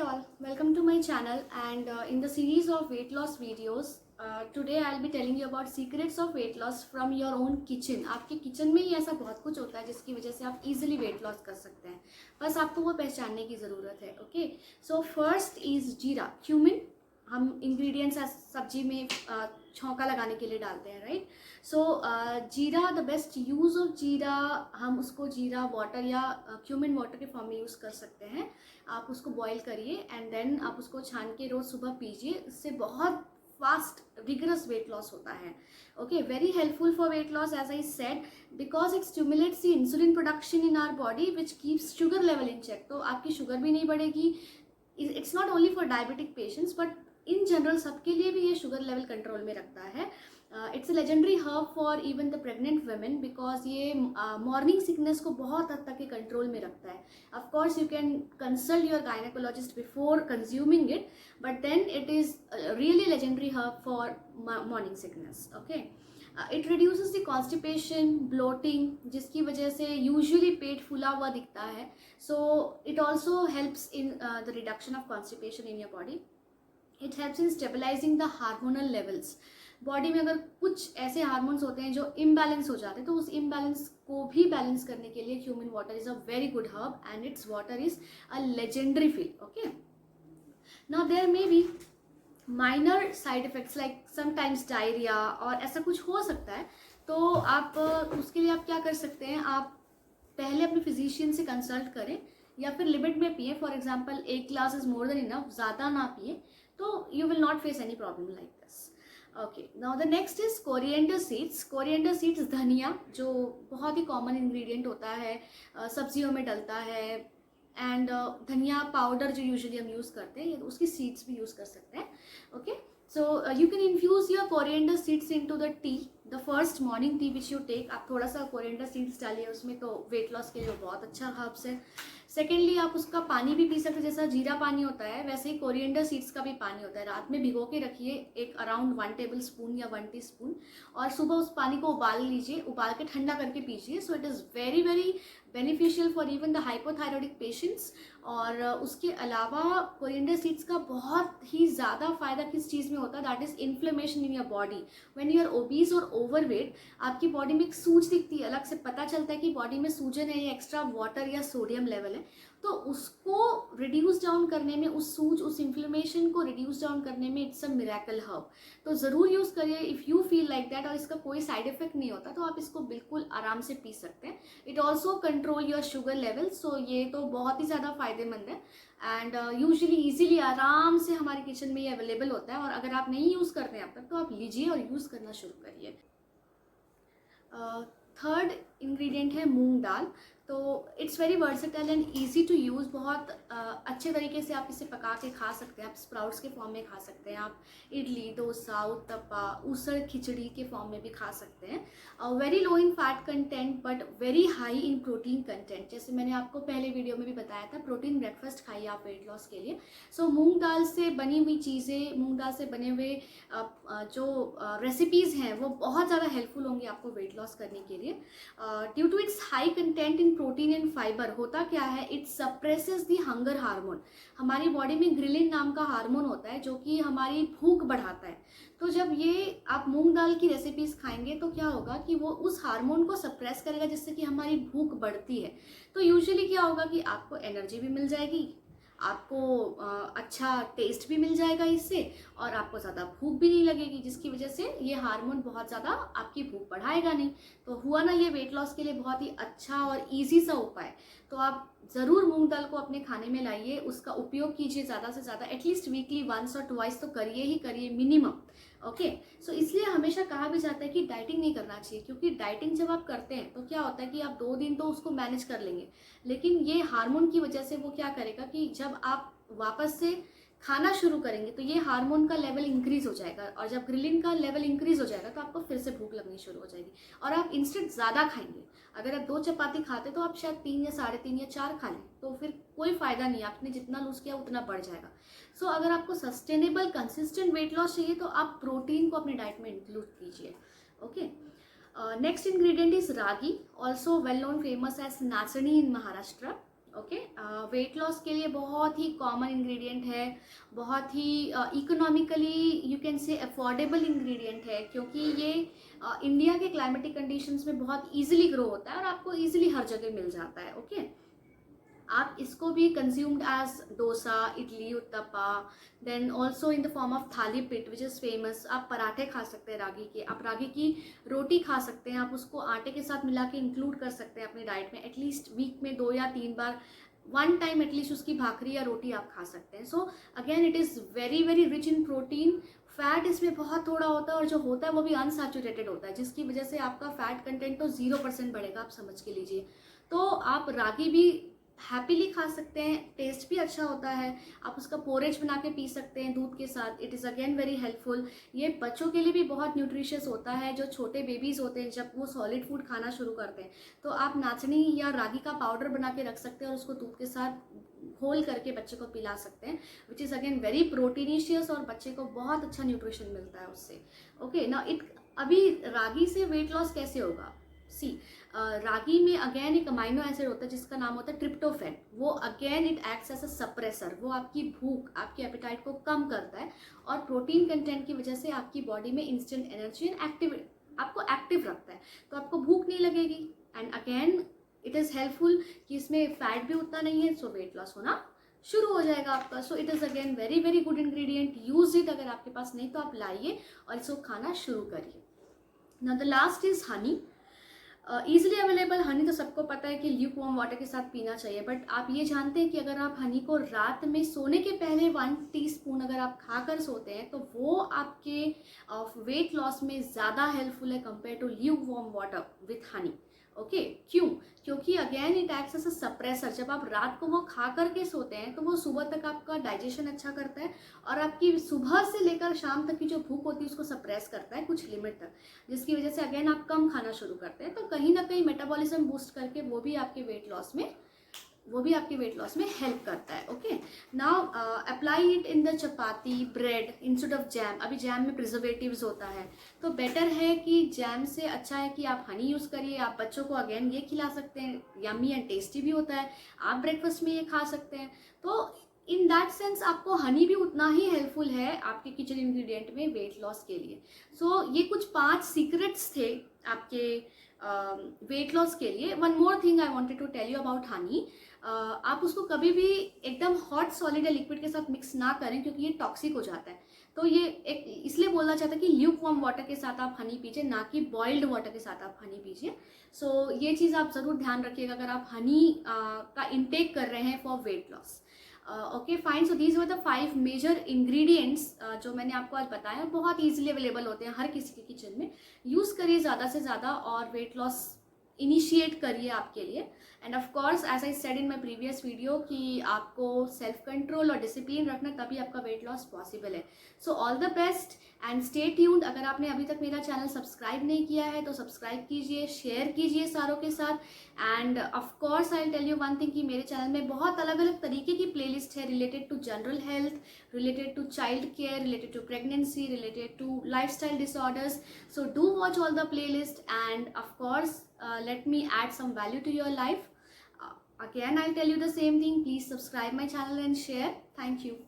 all, welcome to my channel and in the series of weight loss videos, today I'll be telling you about secrets of weight loss from your own kitchen. आपके kitchen में ही ऐसा बहुत कुछ होता है जिसकी वजह से आप easily weight loss कर सकते हैं, बस आपको वो पहचानने की ज़रूरत है. ओके, सो फर्स्ट इज़ जीरा, क्यूमिन. हम इंग्रेडिएंट्स सब्जी में छौंका लगाने के लिए डालते हैं, राइट. सो जीरा, द बेस्ट यूज़ ऑफ जीरा, हम उसको जीरा वाटर या क्यूमिन वाटर के फॉर्म में यूज़ कर सकते हैं. आप उसको बॉईल करिए एंड देन आप उसको छान के रोज़ सुबह पीजिए. इससे बहुत फास्ट विगरस वेट लॉस होता है. Okay, very helpful for weight loss as I said because it stimulates the insulin production in our body which keeps sugar level in check. तो आपकी शुगर भी नहीं बढ़ेगी. It's not only for diabetic patients but in general सबके लिए भी ये sugar level control में रखता है. It's a legendary herb for even the pregnant women because ये मॉर्निंग सिकनेस को बहुत हद तक कंट्रोल में रखता है. Of course you can consult your gynaecologist before consuming it, but then it is really legendary herb for morning sickness. Okay, it reduces the constipation, bloating, जिसकी वजह से यूजुअली पेट फूला हुआ दिखता है. So it also helps in the reduction of constipation in your body. It helps in stabilising the hormonal levels. Body में अगर कुछ ऐसे हार्मोन्स होते हैं जो इम्बैलेंस हो जाते हैं तो उस इम्बैलेंस को भी बैलेंस करने के लिए cumin water is a very good herb and its water is a legendary feel. Okay, now there may be minor side effects like sometimes diarrhoea और ऐसा कुछ हो सकता है. तो आप उसके लिए आप क्या कर सकते हैं, आप पहले अपने फिजिशियन से कंसल्ट करें या फिर लिमिट में पिए. For example 1 glass is more than enough, ज़्यादा ना पिए तो you will not face any problem like this. Okay, now the next is coriander seeds. Coriander seeds धनिया, जो बहुत ही कॉमन इंग्रेडिएंट होता है, सब्जियों में डलता है. एंड धनिया पाउडर जो यूजुअली हम यूज़ करते हैं उसकी सीड्स भी यूज़ कर सकते हैं. Okay, so you can infuse your coriander seeds into the tea, the first morning tea which you take. आप थोड़ा सा कोरिएंडर सीड्स डालिए उसमें, तो वेट लॉस के लिए बहुत अच्छा हर्ब्स है. सेकेंडली आप उसका पानी भी पी सकते हैं, जैसा जीरा पानी होता है वैसे ही कोरिएंडर सीड्स का भी पानी होता है. रात में भिगो के रखिए एक अराउंड 1 टेबल स्पून या 1 टीस्पून, और सुबह उस पानी को उबाल लीजिए, उबाल के ठंडा करके पीजिए. So it is very very beneficial for even the hypothyroidic patients. और उसके अलावा कोरिएंडर सीड्स का बहुत ही ज़्यादा फायदा किस चीज़ में होता है, that is inflammation in your body. When you are obese और ओवरवेट, आपकी बॉडी में एक सूज दिखती है, अलग से पता चलता है कि बॉडी में सूजन है या एक्स्ट्रा वाटर या सोडियम लेवल है. तो उसको रिड्यूस डाउन करने में, उस सूज, उस इन्फ्लेमेशन को रिड्यूस डाउन करने में इट्स अ मिरेकल हर्ब. तो ज़रूर यूज़ करिए if you feel like that. और इसका कोई साइड इफेक्ट नहीं होता, तो आप इसको बिल्कुल आराम से पी सकते हैं. It also control your sugar level. So ये तो बहुत ही ज़्यादा फायदेमंद है एंड यूजुअली ईजिली आराम से हमारे किचन में ये अवेलेबल होता है. और अगर आप नहीं यूज़ करते हैं अब तक तो आप लीजिए और यूज़ करना शुरू करिए. थर्ड इंग्रेडिएंट है मूंग दाल. तो it's very versatile and easy to use. बहुत अच्छे तरीके से आप इसे पका के खा सकते हैं. आप स्प्राउट्स के फॉर्म में खा सकते हैं, आप इडली, डोसा, उत्तपा, ऊसळ खिचड़ी के फॉर्म में भी खा सकते हैं. Very low in fat content but very high in protein content. जैसे मैंने आपको पहले वीडियो में भी बताया था, प्रोटीन ब्रेकफास्ट खाइए आप वेट लॉस के लिए. सो मूंग दाल से बनी हुई चीज़ें, मूंग दाल से बने हुए जो रेसिपीज़ हैं वो बहुत ज़्यादा हेल्पफुल होंगी आपको वेट लॉस करने के लिए. Due to its high content in protein and fibre, होता क्या है, it suppresses the hunger hormone. हमारी बॉडी में ग्रिलिन नाम का हार्मोन होता है जो कि हमारी भूख बढ़ाता है. तो जब ये आप मूंग दाल की रेसिपीज़ खाएंगे तो क्या होगा कि वो उस हार्मोन को सप्रेस करेगा जिससे कि हमारी भूख बढ़ती है. तो यूजुअली क्या होगा कि आपको एनर्जी भी मिल जाएगी, आपको अच्छा टेस्ट भी मिल जाएगा इससे, और आपको ज़्यादा भूख भी नहीं लगेगी, जिसकी वजह से ये हार्मोन बहुत ज़्यादा आपकी भूख बढ़ाएगा नहीं. तो हुआ ना ये वेट लॉस के लिए बहुत ही अच्छा और इजी सा उपाय. तो आप ज़रूर मूंग दाल को अपने खाने में लाइए, उसका उपयोग कीजिए ज़्यादा से ज़्यादा. एटलीस्ट वीकली 1 और 2 तो करिए ही करिए मिनिमम. ओके, सो इसलिए हमेशा कहा भी जाता है कि डाइटिंग नहीं करना चाहिए, क्योंकि डाइटिंग जब आप करते हैं तो क्या होता है कि आप 2 दिन तो उसको मैनेज कर लेंगे, लेकिन ये हार्मोन की वजह से वो क्या करेगा कि जब आप वापस से खाना शुरू करेंगे तो ये हार्मोन का लेवल इंक्रीज हो जाएगा, और जब ग्रिलिन का लेवल इंक्रीज हो जाएगा तो आपको फिर से भूख लगनी शुरू हो जाएगी और आप इंस्टेंट ज़्यादा खाएंगे. अगर आप 2 चपाती खाते तो आप शायद 3 या 3.5 या 4 खा लें, तो फिर कोई फ़ायदा नहीं. आपने जितना लूज़ किया उतना बढ़ जाएगा. सो अगर आपको सस्टेनेबल कंसिस्टेंट वेट लॉस चाहिए तो आप प्रोटीन को अपने डाइट में इंक्लूड कीजिए. Okay, next ingredient is ragi, also well known famous as nachni in Maharashtra. Okay, weight loss के लिए बहुत ही कॉमन इंग्रेडिएंट है, बहुत ही economically you can say affordable ingredient है, क्योंकि ये इंडिया के क्लाइमेटिक कंडीशंस में बहुत इजीली ग्रो होता है और आपको इजीली हर जगह मिल जाता है। ओके, आप इसको भी consumed as dosa, idli, uttapa, then also in the form of thalipeeth which is famous. आप पराठे खा सकते हैं रागी के, आप रागी की रोटी खा सकते हैं, आप उसको आटे के साथ मिला के इंक्लूड कर सकते हैं अपनी डाइट में, एटलीस्ट वीक में 2 या 3 बार, वन टाइम एटलीस्ट उसकी भाकरी या रोटी आप खा सकते हैं। So again it is very very rich in protein. Fat इसमें बहुत थोड़ा होता है और जो होता है वो भी अनसैचुरेटेड होता है, जिसकी वजह से आपका फैट कंटेंट तो 0% बढ़ेगा, आप समझ के लीजिए। तो आप रागी भी हैप्पीली खा सकते हैं, टेस्ट भी अच्छा होता है, आप उसका पोरेज बना के पी सकते हैं दूध के साथ, it is again very helpful. ये बच्चों के लिए भी बहुत न्यूट्रिशियस होता है, जो छोटे बेबीज़ होते हैं जब वो सॉलिड फूड खाना शुरू करते हैं, तो आप नाचनी या रागी का पाउडर बना के रख सकते हैं और उसको दूध के साथ घोल करके बच्चे को पिला सकते हैं, which is again very proteinaceous और बच्चे को बहुत अच्छा न्यूट्रिशन मिलता है उससे। ओके ना, अभी रागी से वेट लॉस कैसे होगा? सी, रागी में अगेन एक अमाइनो एसिड होता है जिसका नाम होता है ट्रिप्टोफैन। वो again it acts as a suppressor, वो आपकी भूख, आपके एपेटाइट को कम करता है और प्रोटीन कंटेंट की वजह से आपकी बॉडी में इंस्टेंट एनर्जी एंड आपको एक्टिव रखता है, तो आपको भूख नहीं लगेगी। And again it is helpful कि इसमें फैट भी उतना नहीं है, सो वेट लॉस होना शुरू हो जाएगा आपका। सो it is again very very good ingredient, use it. अगर आपके पास नहीं तो आप लाइए और इसको खाना शुरू करिए। Now the last is Honey. Easily available Honey तो सबको पता है कि ल्यूक वार्म वाटर के साथ पीना चाहिए, बट आप ये जानते हैं कि अगर आप हनी को रात में सोने के पहले 1 टीस्पून अगर आप खाकर सोते हैं तो वो आपके वेट लॉस में ज़्यादा हेल्पफुल है compare to lukewarm water with honey. Okay, क्यों? क्योंकि again it acts as a suppressor. जब आप रात को वो खा करके सोते हैं तो वो सुबह तक आपका डाइजेशन अच्छा करता है और आपकी सुबह से लेकर शाम तक की जो भूख होती है उसको सप्रेस करता है कुछ लिमिट तक, जिसकी वजह से अगेन आप कम खाना शुरू करते हैं, तो कहीं ना कहीं मेटाबॉलिज्म बूस्ट करके वो भी आपके वेट लॉस में हेल्प करता है। Okay, now apply it in the chapati, bread instead of jam. अभी जैम में प्रिजर्वेटिव्स होता है, तो बेटर है कि जैम से अच्छा है कि आप हनी यूज़ करिए। आप बच्चों को अगेन ये खिला सकते हैं, यम्मी एंड टेस्टी भी होता है, आप ब्रेकफास्ट में ये खा सकते हैं। तो इन दैट सेंस आपको हनी भी उतना ही हेल्पफुल है आपके किचन इंग्रेडिएंट में वेट लॉस के लिए। सो ये कुछ 5 सीक्रेट्स थे आपके वेट लॉस के लिए। One more thing I wanted to tell you about honey. आप उसको कभी भी एकदम हॉट सॉलिड या लिक्विड के साथ मिक्स ना करें, क्योंकि ये टॉक्सिक हो जाता है। तो ये एक इसलिए बोलना चाहता है कि ल्यूक वार्म वाटर के साथ आप हनी पीजिए, ना कि बॉइल्ड वाटर के साथ आप हनी पीजिए। सो ये चीज़ आप ज़रूर ध्यान रखिएगा अगर आप हनी का इंटेक कर रहे हैं for weight loss. Okay fine, so these were the 5 major ingredients जो मैंने आपको आज बताया, बहुत ईजिली अवेलेबल होते हैं हर किसी के किचन में। यूज़ करिए ज़्यादा से ज़्यादा और वेट लॉस इनिशिएट करिए आपके लिए। And of course as I said in my previous video कि आपको सेल्फ कंट्रोल और डिसिप्लिन रखना, तभी आपका वेट लॉस पॉसिबल है। So all the best and stay tuned. अगर आपने अभी तक मेरा चैनल सब्सक्राइब नहीं किया है तो सब्सक्राइब कीजिए, शेयर कीजिए सारों के साथ। And of course I will tell you one thing कि मेरे चैनल में बहुत अलग अलग तरीके की प्लेलिस्ट है related to general health, related to child care, related to pregnancy, related to lifestyle disorders. So do watch all the playlist and of course let me add some value to your life. Again I'll tell you the same thing, please subscribe my channel and share. Thank you.